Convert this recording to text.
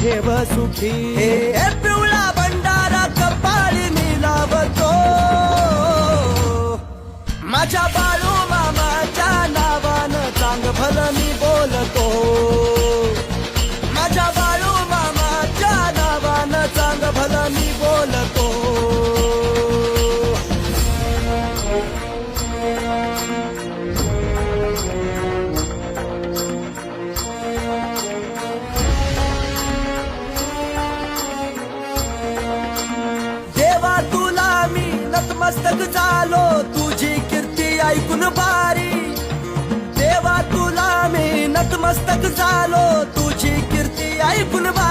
ठेव सुखी. हे पिवळा भंडारा कपाळी मी लावतो, माझ्या बाळू मामाच्या नावानं चांग भलं मी बोलतो, माझ्या बाळू मामाच्या नावानं चांग भलं मी बोलतो. देवा तुला मी नतमस्तक झालो, तुझी कीर्ती ऐकून भारी. देवा तुला मी नतमस्तक झालो, तुझी कीर्ती ऐकून भारी.